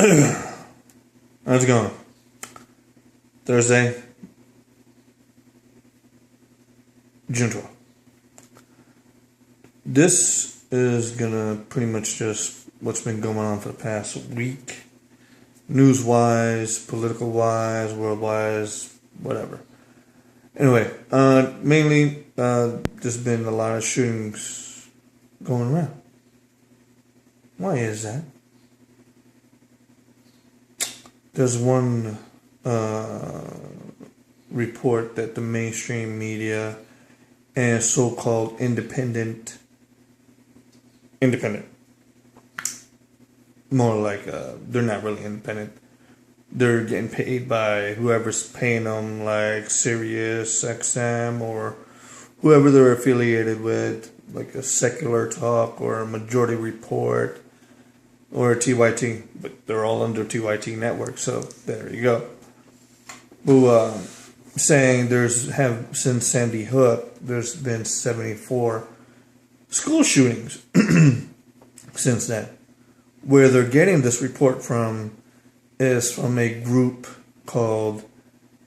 How's it going? Thursday, June 12th. This is gonna pretty much just what's been going on for the past week. News wise, political wise, world wise, whatever. Anyway, mainly there's been a lot of shootings going around. Why is that? There's one report that the mainstream media and so-called independent, more like they're not really independent. They're getting paid by whoever's paying them, like Sirius XM or whoever they're affiliated with, like a Secular Talk or a Majority Report or TYT, but they're all under TYT network. So there you go. Who saying since Sandy Hook, there's been 74 school shootings since then. Where they're getting this report from is from a group called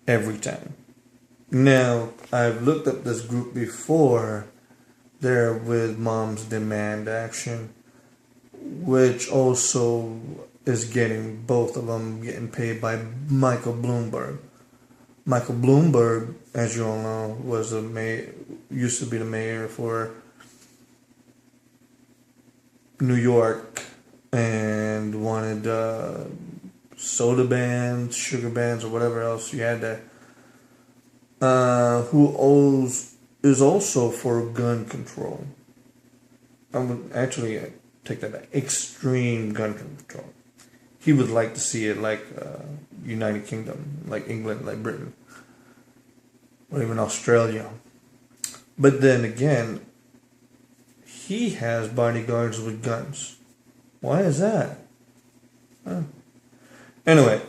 Everytime. Now, I've looked up this group before. They're with Moms Demand Action, which also is getting, both of them getting paid by Michael Bloomberg. Michael Bloomberg, as you all know, used to be the mayor for New York and wanted soda bans, sugar bans, or whatever else you had there. Is also for gun control. I would actually take that back. Extreme gun control. He would like to see it like United Kingdom, like England, like Britain, or even Australia. But then again, he has bodyguards with guns. Why is that? Anyway,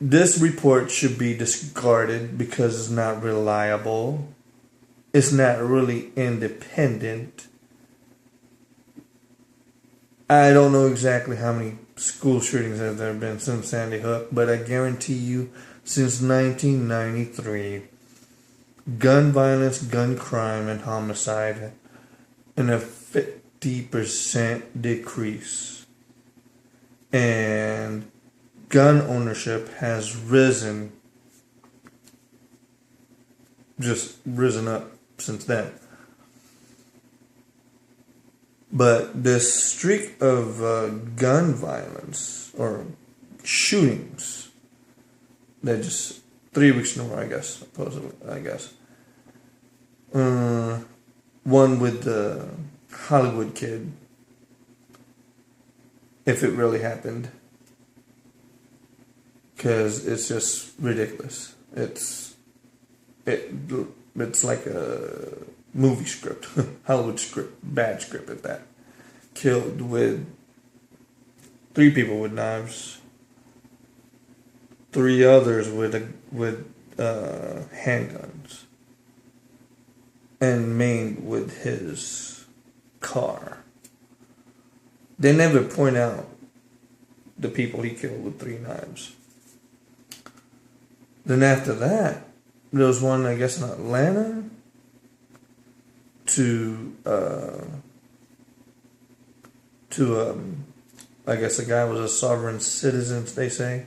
this report should be discarded because it's not reliable. It's not really independent. I don't know exactly how many school shootings have there been since Sandy Hook, but I guarantee you, since 1993, gun violence, gun crime, and homicide in a 50% decrease. And gun ownership has risen up since then. But this streak of gun violence or shootings, that just 3 weeks in a row, I guess, supposedly, one with the Hollywood kid, if it really happened, because it's just ridiculous. It's like a movie script, Hollywood script, bad script at that. Killed with 3 people with knives, 3 others with handguns, and maimed with his car. They never point out the people he killed with 3 knives. Then after that, there was one, I guess, in Atlanta I guess the guy was a sovereign citizen, they say.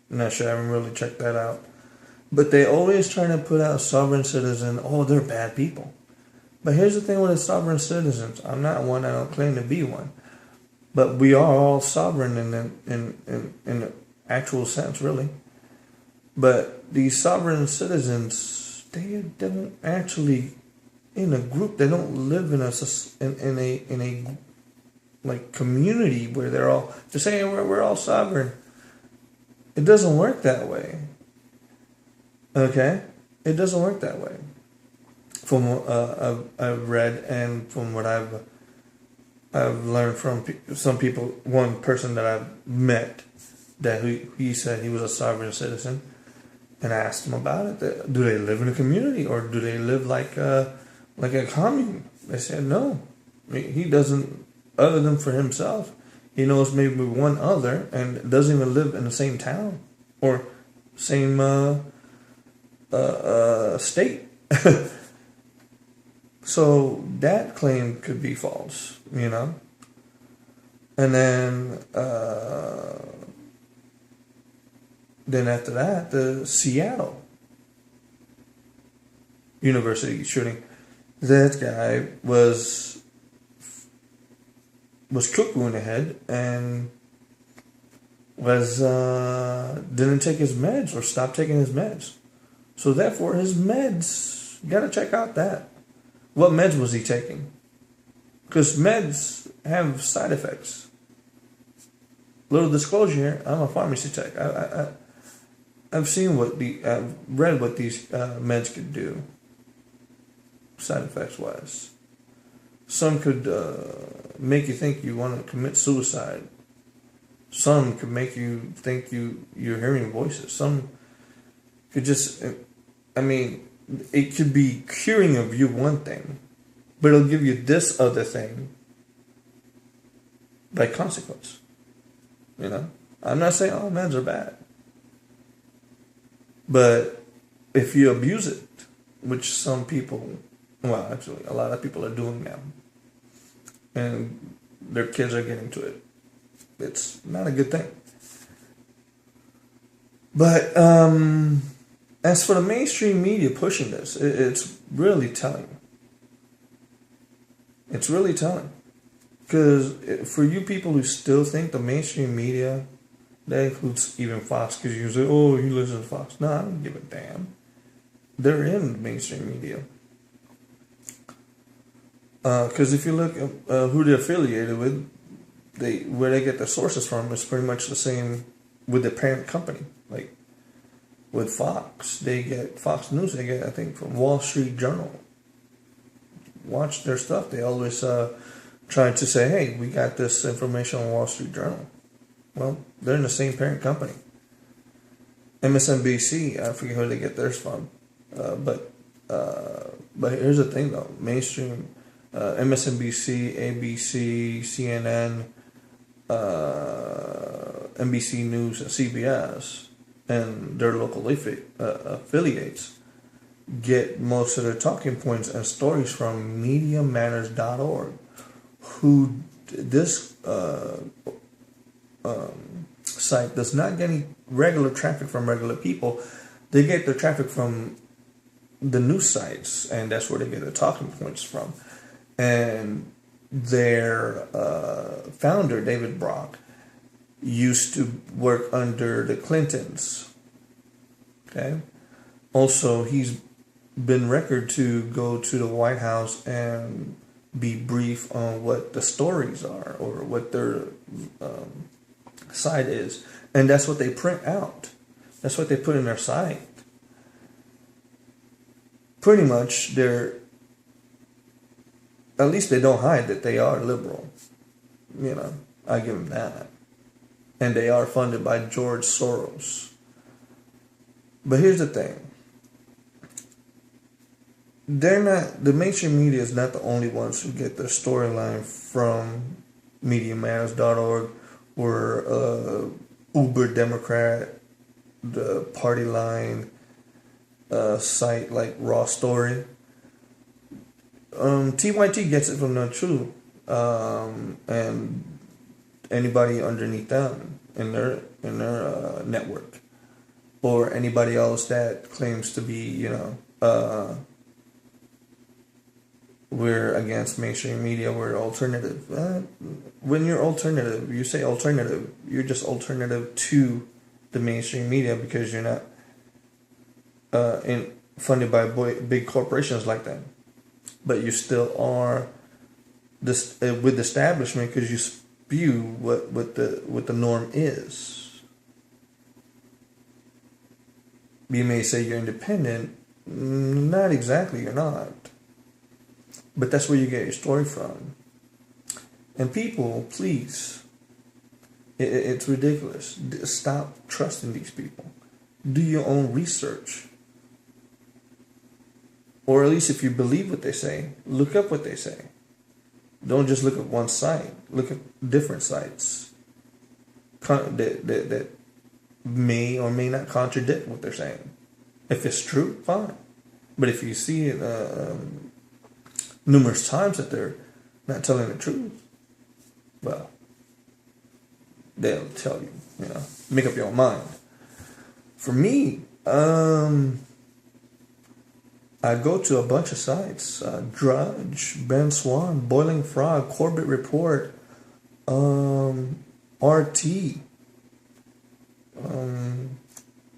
I'm not sure, I haven't really checked that out. But they always trying to put out sovereign citizen, they're bad people. But here's the thing with the sovereign citizens. I'm not one, I don't claim to be one. But we are all sovereign in the actual sense, really. But these sovereign citizens, they don't actually, in a group, they don't live in a like community where they're saying we're all sovereign. It doesn't work that way. Okay? It doesn't work that way. From what I've read and from what I've learned from some people, one person that I've met, that he said he was a sovereign citizen, and I asked him about it. Do they live in a community or do they live like a commune? They said no. He doesn't, other than for himself, He knows maybe one other and doesn't even live in the same town or same state. So that claim could be false, you know. And then after that, the Seattle University shooting. That guy was cuckoo in the head and was didn't take his meds or stopped taking his meds. So therefore, his meds, you gotta check out that. What meds was he taking? Because meds have side effects. Little disclosure here: I'm a pharmacy tech. I've seen I've read what these meds could do. Side effects wise, some could make you think you want to commit suicide. Some could make you think you're hearing voices. Some could just, I mean, it could be curing of you one thing, but it'll give you this other thing by consequence. You know, I'm not saying all meds are bad, but if you abuse it, which some people, well, actually, a lot of people are doing now, and their kids are getting to it, it's not a good thing. But as for the mainstream media pushing this, it's really telling. It's really telling. Because for you people who still think the mainstream media, that includes even Fox, because you say, oh, you listen to Fox. No, I don't give a damn. They're in the mainstream media. Because if you look at who they're affiliated with, where they get their sources from is pretty much the same with the parent company. Like with Fox, they get Fox News. They get, I think, from Wall Street Journal. Watch their stuff. They always trying to say, "Hey, we got this information on Wall Street Journal." Well, they're in the same parent company. MSNBC, I forget who they get theirs from, but here's the thing though: mainstream. MSNBC, ABC, CNN, NBC News, and CBS, and their local affiliates get most of their talking points and stories from MediaMatters.org, who this site does not get any regular traffic from regular people. They get their traffic from the news sites, and that's where they get their talking points from. And their founder, David Brock, used to work under the Clintons. Okay. Also, he's been record to go to the White House and be brief on what the stories are or what their side is. And that's what they print out. That's what they put in their site. Pretty much, at least they don't hide that they are liberal. You know, I give them that. And they are funded by George Soros. But here's the thing. The mainstream media is not the only ones who get their storyline from MediaMatters.org or Uber Democrat, the Party Line site like Raw Story. TYT gets it from them too, and anybody underneath them in their network, or anybody else that claims to be, we're against mainstream media, we're alternative. When you're alternative, you say alternative, you're just alternative to the mainstream media because you're not funded by big corporations like that. But you still are this with the establishment because you spew what the norm is. You may say you're independent. Not exactly, you're not. But that's where you get your story from. And people, please, it's ridiculous. Stop trusting these people. Do your own research. Or at least if you believe what they say, look up what they say. Don't just look at one site. Look at different sites that may or may not contradict what they're saying. If it's true, fine. But if you see it numerous times that they're not telling the truth, well, they'll tell you. Make up your own mind. For me, I go to a bunch of sites: Drudge, Ben Swan, Boiling Frog, Corbett Report, RT,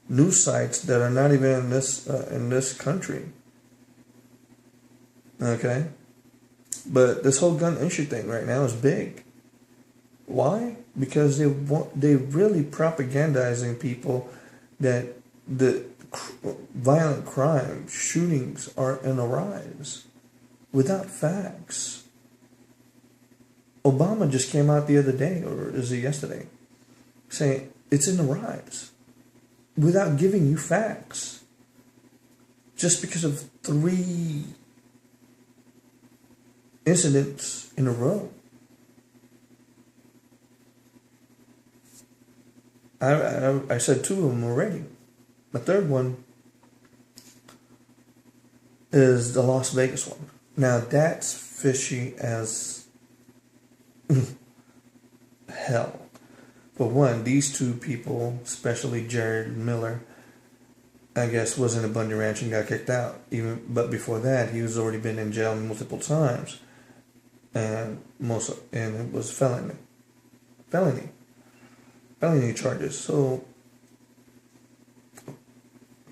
news sites that are not even in this country. Okay, but this whole gun issue thing right now is big. Why? Because they really propagandizing people that the violent crime shootings are in a rise without facts. Obama just came out the other day, or is it yesterday, saying it's in the rise without giving you facts. Just because of 3 incidents in a row. I said 2 of them already. The third one is the Las Vegas one. Now that's fishy as hell. For one, these 2 people, especially Jared Miller, I guess was in a Bundy Ranch and got kicked out. But before that, he was already been in jail multiple times, and it was felony charges. So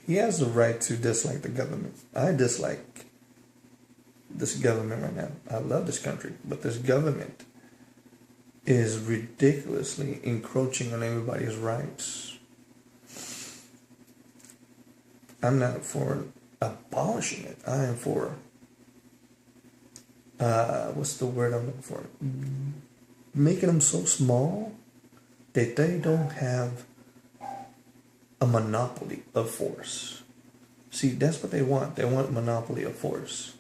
he has the right to dislike the government. I dislike this government right now. I love this country, but this government is ridiculously encroaching on everybody's rights. I'm not for abolishing it. I am for, what's the word I'm looking for? Making them so small that they don't have a monopoly of force. See, that's what they want. They want monopoly of force.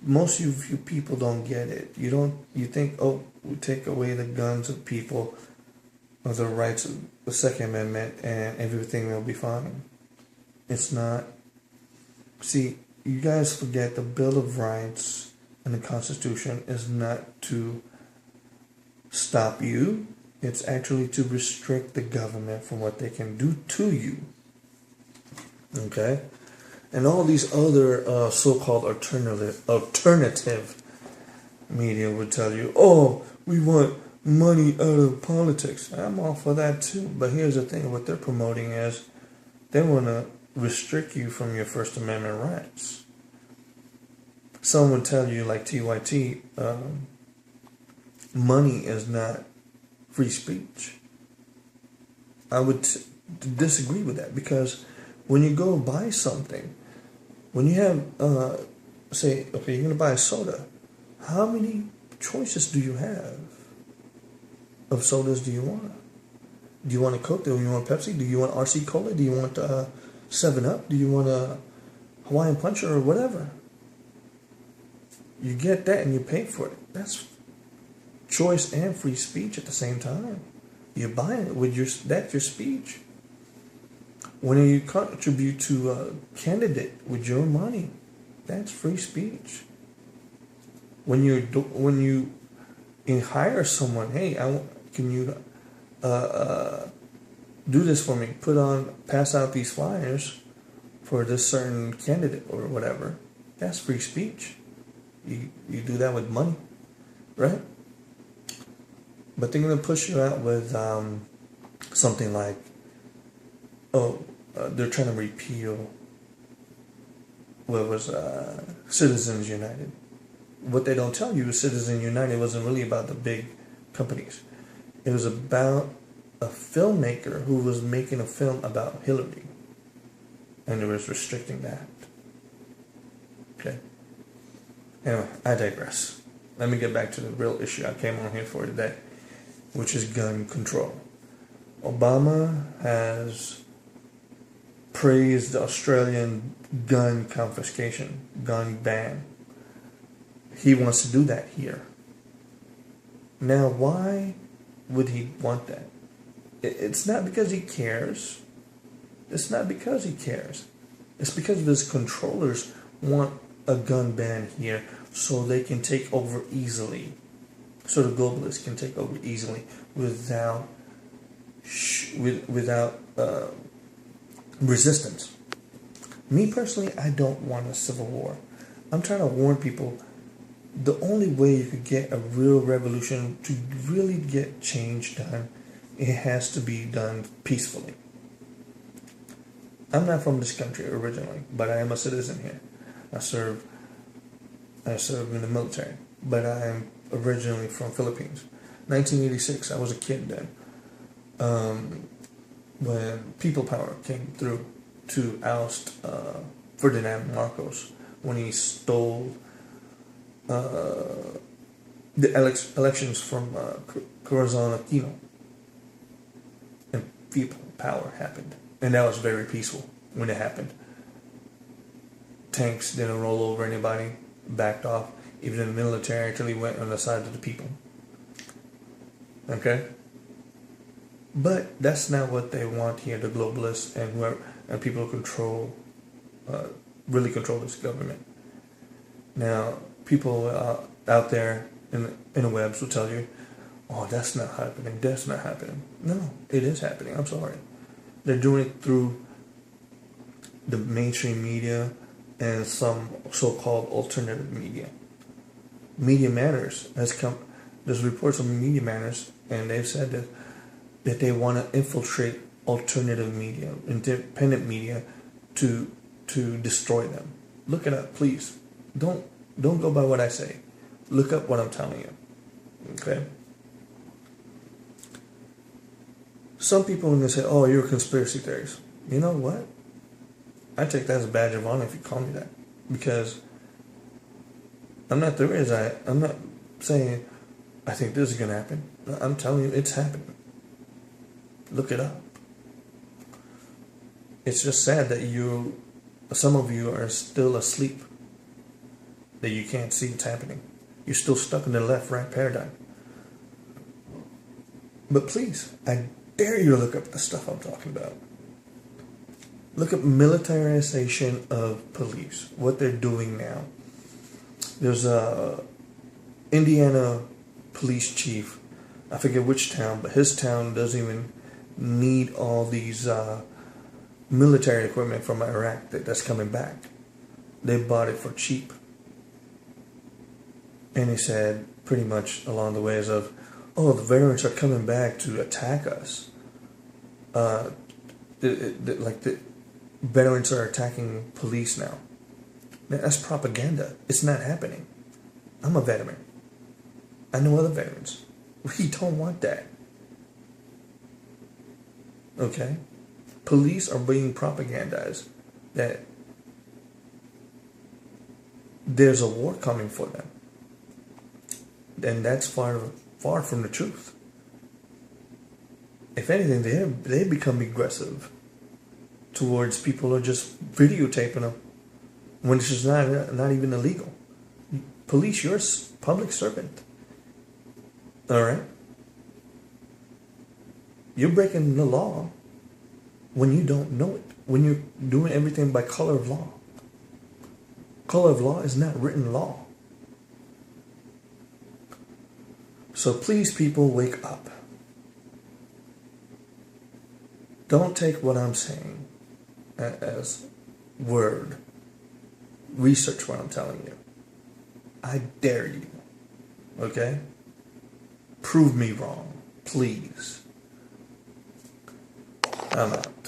Most of you people don't get it. You think, we take away the guns of people, of the rights of the Second Amendment, and everything will be fine. It's not. See, you guys forget the Bill of Rights and the Constitution is not to stop you. It's actually to restrict the government from what they can do to you. Okay? And all these other so-called alternative media would tell you, we want money out of politics. I'm all for that too. But here's the thing, what they're promoting is they want to restrict you from your First Amendment rights. Some would tell you, like TYT, money is not free speech. I would disagree with that, because when you go buy something, when you have, say, okay, you're going to buy a soda, how many choices do you have of sodas do you want? Do you want a Coke? Do you want Pepsi? Do you want RC Cola? Do you want 7-Up? Do you want a Hawaiian Punch or whatever? You get that and you pay for it. That's choice and free speech at the same time. You're buying it with that's your speech. When you contribute to a candidate with your money, that's free speech. When you hire someone, hey, can you do this for me? Pass out these flyers for this certain candidate or whatever. That's free speech. You do that with money, right? But they're going to push you out with something like, they're trying to repeal what was Citizens United. What they don't tell you is Citizens United wasn't really about the big companies. It was about a filmmaker who was making a film about Hillary. And it was restricting that. Okay. Anyway, I digress. Let me get back to the real issue I came on here for today, which is gun control. Obama has praised the Australian gun confiscation, gun ban. He wants to do that here. Now, why would he want that? It's not because he cares. It's not because he cares. It's because his controllers want a gun ban here so they can take over easily. So the globalists can take over easily without resistance. Me personally, I don't want a civil war. I'm trying to warn people. The only way you could get a real revolution, to really get change done, it has to be done peacefully. I'm not from this country originally, but I am a citizen here. I serve in the military, but I am originally from Philippines. 1986, I was a kid then, when People Power came through to oust Ferdinand Marcos when he stole the elections from Corazon Aquino, and People Power happened, and that was very peaceful when it happened. Tanks didn't roll over anybody, backed off. Even the military actually went on the side of the people. Okay? But that's not what they want here, the globalists and whoever, and people who control, really control this government. Now, people out there in the webs will tell you, oh, that's not happening, that's not happening. No, it is happening, I'm sorry. They're doing it through the mainstream media and some so-called alternative media. Media Matters has come, there's reports on Media Matters, and they've said that they want to infiltrate alternative media, independent media, to destroy them. Look it up, please. Don't go by what I say. Look up what I'm telling you. Okay? Some people are going to say, oh, you're a conspiracy theorist. You know what? I take that as a badge of honor if you call me that. Because I'm not theorist. I'm not saying I think this is going to happen. I'm telling you it's happening. Look it up. It's just sad that some of you are still asleep. That you can't see what's happening. You're still stuck in the left-right paradigm. But please, I dare you to look up the stuff I'm talking about. Look up militarization of police, what they're doing now. There's a Indiana police chief, I forget which town, but his town doesn't even need all these military equipment from Iraq that's coming back. They bought it for cheap. And he said pretty much along the ways of, oh, the veterans are coming back to attack us. The veterans are attacking police now. That's propaganda. It's not happening. I'm a veteran. I know other veterans. We don't want that. Okay? Police are being propagandized that there's a war coming for them. And that's far from the truth. If anything, they become aggressive towards people who are just videotaping them when it's just not even illegal. Police, you're a public servant. All right? You're breaking the law when you don't know it. When you're doing everything by color of law. Color of law is not written law. So please, people, wake up. Don't take what I'm saying as word. Research what I'm telling you. I dare you. Okay? Prove me wrong. Please. I'm out.